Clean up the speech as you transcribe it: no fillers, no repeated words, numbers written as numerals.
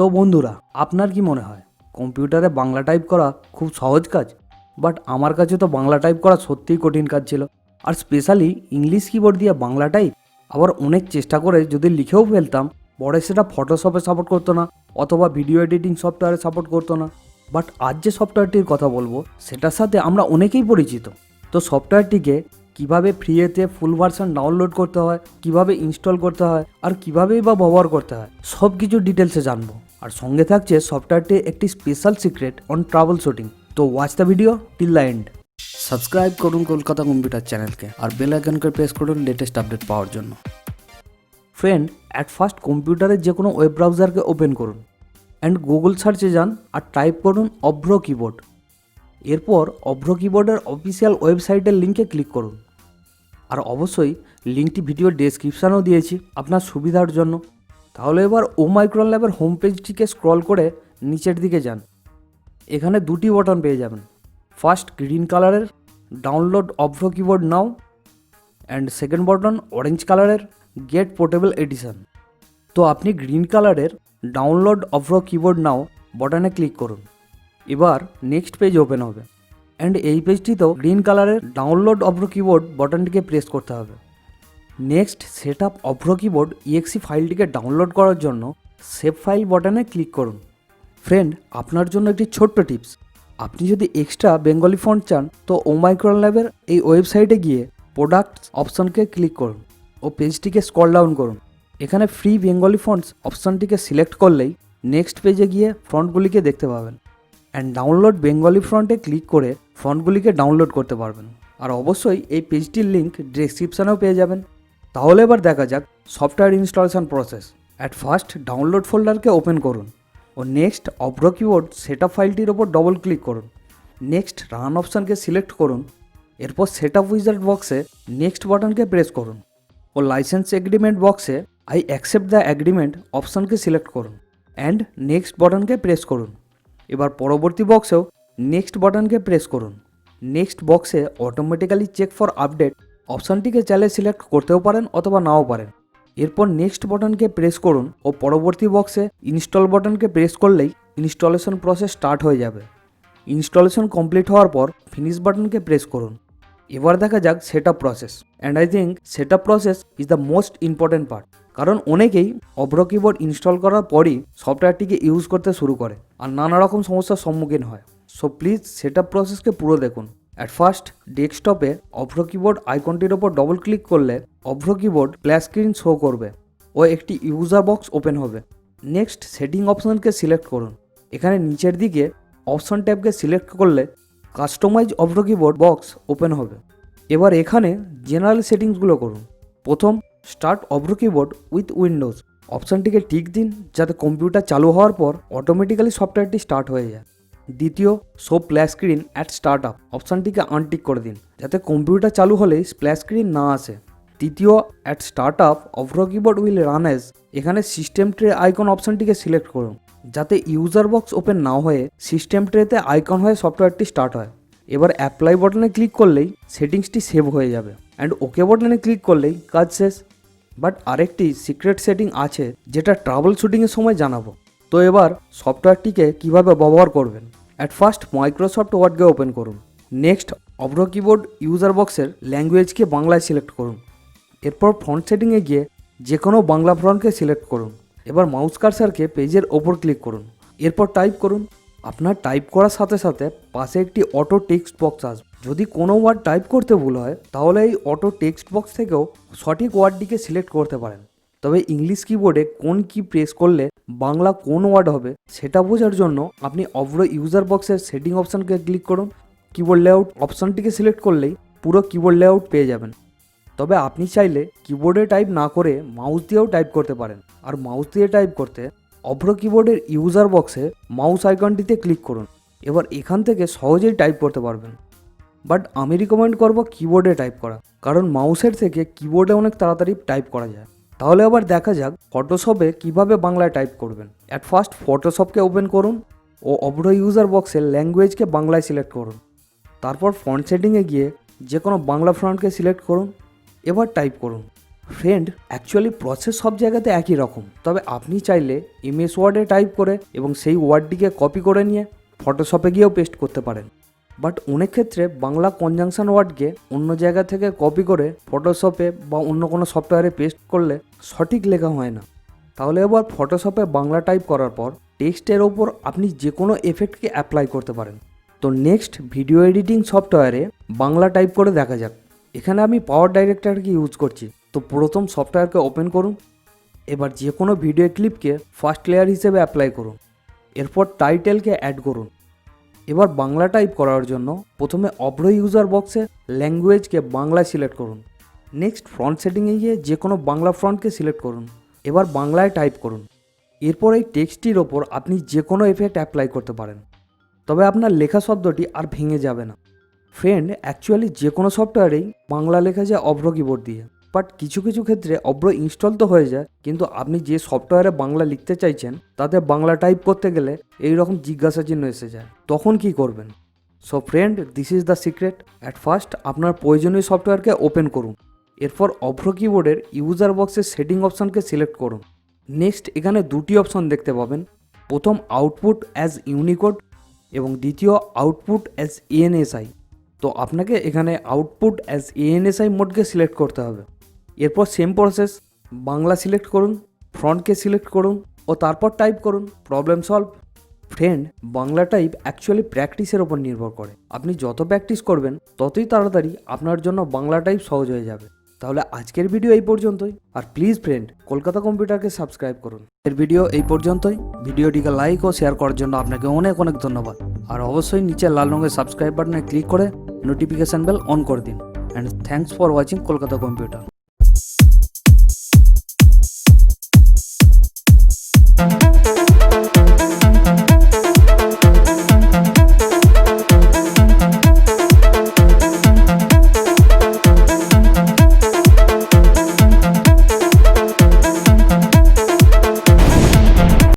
তো বন্ধুরা, আপনার কি মনে হয় কম্পিউটারে বাংলা টাইপ করা খুব সহজ কাজ? বাট আমার কাছে তো বাংলা টাইপ করা সত্যিই কঠিন কাজ ছিল। আর স্পেশালি ইংলিশ কিবোর্ড দিয়ে বাংলা টাইপ, আবার অনেক চেষ্টা করে যদি লিখেও ফেলতাম, পরে সেটা ফটোশপে সাপোর্ট করতো না অথবা ভিডিও এডিটিং সফটওয়্যারে সাপোর্ট করতো না। বাট আজ যে সফটওয়্যারটির কথা বলবো সেটার সাথে আমরা অনেকেই পরিচিত। তো সফটওয়্যারটিকে কিভাবে ফ্রিতে ফুল ভার্সন ডাউনলোড করতে হয়, কিভাবে ইনস্টল করতে হয়, আর কিভাবেই বা ব্যবহার করতে হয়, সব কিছু ডিটেলসে জানবো। আর সঙ্গে থাকছে সফটওয়্যারটি একটি special secret on travel shooting. তো watch the video till the end. Subscribe করুন কলকাতা কম্পিউটার চ্যানেলকে আর বেল আইকনকে প্রেস করুন লেটেস্ট আপডেট পাওয়ার জন্য। ফ্রেন্ড, অ্যাট ফার্স্ট কম্পিউটারের যে কোনো ওয়েব ব্রাউজারকে ওপেন করুন অ্যান্ড গুগল সার্চে যান আর টাইপ করুন অভ্র কিবোর্ড। এরপর অভ্র কিবোর্ডের অফিসিয়াল ওয়েবসাইটের লিঙ্কে ক্লিক করুন। আর অবশ্যই লিঙ্কটি ভিডিও ডেসক্রিপশানেও দিয়েছি আপনার সুবিধার জন্য। তাহলে এবার ওমাইক্রন ল্যাবের হোম পেজটিকে স্ক্রল করে নিচের দিকে যান। এখানে দুটি বাটন পেয়ে যাবেন। ফার্স্ট গ্রিন কালারের download Avro keyboard now and second button orange কালারের গেট পোর্টেবল এডিশন। তো আপনি গ্রিন কালারের ডাউনলোড অভ্র কিবোর্ড নাও বাটনে ক্লিক করুন। এবার নেক্সট পেজ ওপেন হবে অ্যান্ড এই পেজটিতেও গ্রিন কালারের ডাউনলোড অভ্র কিবোর্ড বাটনটিকে প্রেস করতে হবে। Next set up Avro keyboard exe ফাইলটিকে ডাউনলোড করার জন্য সেভ ফাইল বাটনে ক্লিক করুন। ফ্রেন্ড, আপনার জন্য একটি ছোট্ট টিপস। আপনি যদি এক্সট্রা বেঙ্গলি ফন্ট চান তো ওমাইক্রন ল্যাবের এই ওয়েবসাইটে গিয়ে প্রোডাক্টস অপশনকে ক্লিক করুন ও পেজটিকে স্ক্রল ডাউন করুন। এখানে ফ্রি বেঙ্গলি ফন্টস অপশনটিকে সিলেক্ট করলেই নেক্সট পেজে গিয়ে ফন্টগুলিকে দেখতে পাবেন অ্যান্ড ডাউনলোড বেঙ্গলি ফন্টে ক্লিক করে ফন্টগুলিকে ডাউনলোড করতে পারবেন। আর অবশ্যই এই পেজটির লিঙ্ক ডেসক্রিপশানেও পেয়ে যাবেন। তাহলে এবার দেখা যাক software installation process. At first download ফোল্ডারকে ওপেন করুন ও next Avro keyboard set up ফাইলটির ওপর ডবল ক্লিক করুন। নেক্সট রান অপশানকে সিলেক্ট করুন। এরপর সেট আপ উইজার্ড বক্সে নেক্সট বাটনকে প্রেস করুন ও লাইসেন্স এগ্রিমেন্ট বক্সে আই অ্যাকসেপ্ট দ্য এগ্রিমেন্ট অপশানকে সিলেক্ট করুন অ্যান্ড নেক্সট বাটনকে প্রেস করুন। এবার পরবর্তী বক্সেও নেক্সট বাটনকে প্রেস করুন। নেক্সট বক্সে অটোমেটিক্যালি চেক ফর আপডেট অপশানটিকে চাইলে সিলেক্ট করতেও পারেন অথবা নাও পারেন। এরপর নেক্সট বাটনকে প্রেস করুন ও পরবর্তী বক্সে ইনস্টল বাটনকে প্রেস করলেই ইনস্টলেশন প্রসেস স্টার্ট হয়ে যাবে। ইনস্টলেশন কমপ্লিট হওয়ার পর ফিনিশ বাটনকে প্রেস করুন। এবার দেখা যাক set up process and I think set up process is the most important part. কারণ অনেকেই অভ্র কিবোর্ড ইনস্টল করার পরই সফটওয়্যারটিকে ইউজ করতে শুরু করে আর নানা রকম সমস্যার সম্মুখীন হয়। সো প্লিজ সেট আপ প্রসেসকে পুরো দেখুন। অ্যাট ফার্স্ট ডেস্কটপে অভ্র কিবোর্ড আইকনটির ওপর ডবল ক্লিক করলে Avro keyboard plus screen show করবে ও একটি ইউজার বক্স ওপেন হবে। নেক্সট সেটিং অপশনকে সিলেক্ট করুন। এখানে নিচের দিকে অপশন ট্যাবকে সিলেক্ট করলে customise Avro keyboard box open হবে। এবার এখানে জেনারেল সেটিংসগুলো করুন। প্রথম, start Avro keyboard with Windows অপশানটিকে টিক দিন যাতে কম্পিউটার চালু হওয়ার পর অটোমেটিক্যালি সফটওয়্যারটি স্টার্ট হয়ে যায়। দ্বিতীয়, show splash screen at start up অপশানটিকে আনটিক করে দিন যাতে কম্পিউটার চালু হলেই স্প্ল্যাশ স্ক্রিন না আসে। তৃতীয়, at start up Avro keyboard will run as এখানে সিস্টেম ট্রে আইকন অপশানটিকে সিলেক্ট করুন যাতে ইউজার বক্স ওপেন না হয়ে সিস্টেম ট্রেতে আইকন হয়ে সফটওয়্যারটি স্টার্ট হয়। এবার অ্যাপ্লাই বাটনে ক্লিক করলেই সেটিংসটি সেভ হয়ে যাবে অ্যান্ড ওকে বাটনে ক্লিক করলেই কাজ শেষ। বাট আরেকটি সিক্রেট সেটিং আছে যেটা ট্রাভেল শুটিংয়ের সময় জানাবো। তো এবার সফটওয়্যারটিকে কিভাবে ব্যবহার করবেন। অ্যাট ফার্স্ট মাইক্রোসফট ওয়ার্ডকে ওপেন করুন। নেক্সট অভ্র কিবোর্ড ইউজার বক্সের ল্যাঙ্গুয়েজকে বাংলায় সিলেক্ট করুন। এরপর ফন্ট সেটিংয়ে গিয়ে যে কোনো বাংলা ফন্টকে সিলেক্ট করুন। এবার মাউস কার্সারকে পেজের ওপর ক্লিক করুন। এরপর টাইপ করুন। আপনার টাইপ করার সাথে সাথে পাশে একটি অটো টেক্সট বক্স আসবে। যদি কোনো ওয়ার্ড টাইপ করতে ভুল হয় তাহলে এই অটো টেক্সট বক্স থেকেও সঠিক ওয়ার্ডটিকে সিলেক্ট করতে পারেন। তবে ইংলিশ কিবোর্ডে কোন কি প্রেস করলে বাংলা কোন ওয়ার্ড হবে সেটা বোঝার জন্য আপনি অভ্র ইউজার বক্সের সেটিং অপশানকে ক্লিক করুন। কিবোর্ড লেআউট অপশানটিকে সিলেক্ট করলেই পুরো কিবোর্ড লেআউট পেয়ে যাবেন। তবে আপনি চাইলে কিবোর্ডে টাইপ না করে মাউস দিয়েও টাইপ করতে পারেন। আর মাউস দিয়ে টাইপ করতে অভ্র কিবোর্ডের ইউজার বক্সে মাউস আইকনটিতে ক্লিক করুন। এবার এখান থেকে সহজেই টাইপ করতে পারবেন। বাট আমি রিকমেন্ড করব কিবোর্ডে টাইপ করা, কারণ মাউসের থেকে কিবোর্ডে অনেক তাড়াতাড়ি টাইপ করা যায়। তাহলে আবার দেখা যাক ফটোশপে কিভাবে বাংলায় টাইপ করবেন। অ্যাট ফার্স্ট ফটোশপকে ওপেন করুন ও অভ্র ইউজার বক্সের ল্যাঙ্গুয়েজকে বাংলায় সিলেক্ট করুন। তারপর ফন্ট সেটিংয়ে গিয়ে যে কোনো বাংলা ফন্টকে সিলেক্ট করুন। এবার টাইপ করুন। ফ্রেন্ড, অ্যাকচুয়ালি প্রসেস সব জায়গাতে একই রকম, তবে আপনি চাইলে এমএস ওয়ার্ডে টাইপ করে এবং সেই ওয়ার্ডটিকে কপি করে নিয়ে ফটোশপে গিয়েও পেস্ট করতে পারেন। বাট অনেক ক্ষেত্রে বাংলা কনজাংশন ওয়ার্ডকে অন্য জায়গা থেকে কপি করে ফটোশপে বা অন্য কোনো সফটওয়্যারে পেস্ট করলে সঠিক লেখা হয় না। তাহলে এবার ফটোশপে বাংলা টাইপ করার পর টেক্সটের ওপর আপনি যে কোনো এফেক্টকে অ্যাপ্লাই করতে পারেন। তো নেক্সট ভিডিও এডিটিং সফটওয়্যারে বাংলা টাইপ করে দেখা যাক। এখানে আমি পাওয়ার ডাইরেক্টরকে ইউজ করছি। তো প্রথম সফটওয়্যারকে ওপেন করুন। এবার যে কোনো ভিডিও ক্লিপকে ফার্স্ট লেয়ার হিসেবে অ্যাপ্লাই করুন। এরপর টাইটেলকে অ্যাড করুন। এবার বাংলা টাইপ করার জন্য প্রথমে অব্র ইউজার বক্সে ল্যাঙ্গুয়েজকে বাংলা সিলেক্ট করুন। নেক্সট ফ্রন্ট সেটিংয়ে গিয়ে যে কোনো বাংলা ফ্রন্টকে সিলেক্ট করুন। এবার বাংলায় টাইপ করুন। এরপর এই টেক্সটটির ওপর আপনি যে কোনো এফেক্ট অ্যাপ্লাই করতে পারেন, তবে আপনার লেখা শব্দটি আর ভেঙে যাবে না। ফ্রেন্ড, অ্যাকচুয়ালি যে কোনো সফটওয়্যারেই বাংলা লেখা যায় অব্র কিবোর্ড দিয়ে, বাট কিছু কিছু ক্ষেত্রে অব্র ইনস্টল তো হয়ে যায়, কিন্তু আপনি যে সফটওয়্যারে বাংলা লিখতে চাইছেন তাতে বাংলা টাইপ করতে গেলে এই রকম জিজ্ঞাসা চিহ্ন এসে যায়। তখন কি করবেন? So friend, this is the secret. At first আপনার প্রয়োজনীয় সফটওয়্যারকে ওপেন করুন। এরপর অব্র কিবোর্ডের ইউজার বক্সের সেটিং অপশানকে সিলেক্ট করুন। নেক্সট এখানে দুটি অপশন দেখতে পাবেন। প্রথম আউটপুট অ্যাজ ইউনিকোড এবং দ্বিতীয় আউটপুট অ্যাজ এএনএসআই। তো আপনাকে এখানে আউটপুট অ্যাজ এএনএসআই মোডকে সিলেক্ট করতে হবে। এরপর সেম প্রসেস, বাংলা সিলেক্ট করুন, ফ্রন্টকে সিলেক্ট করুন ও তারপর টাইপ করুন। Problem solve. Friend, Bangla type actually প্র্যাকটিসের ওপর নির্ভর করে। আপনি যত প্র্যাকটিস করবেন ততই তাড়াতাড়ি আপনার জন্য বাংলা টাইপ সহজ হয়ে যাবে। তাহলে আজকের ভিডিও এই পর্যন্তই। আর প্লিজ ফ্রেন্ড, কলকাতা কম্পিউটারকে সাবস্ক্রাইব করুন। এর ভিডিও এই পর্যন্তই। ভিডিওটিকে লাইক ও শেয়ার করার জন্য আপনাকে অনেক অনেক ধন্যবাদ। আর অবশ্যই নিচে লাল রঙের সাবস্ক্রাইব বাটনে ক্লিক করে নোটিফিকেশন বেল অন করে দিন। And thanks for watching Kolkata computer.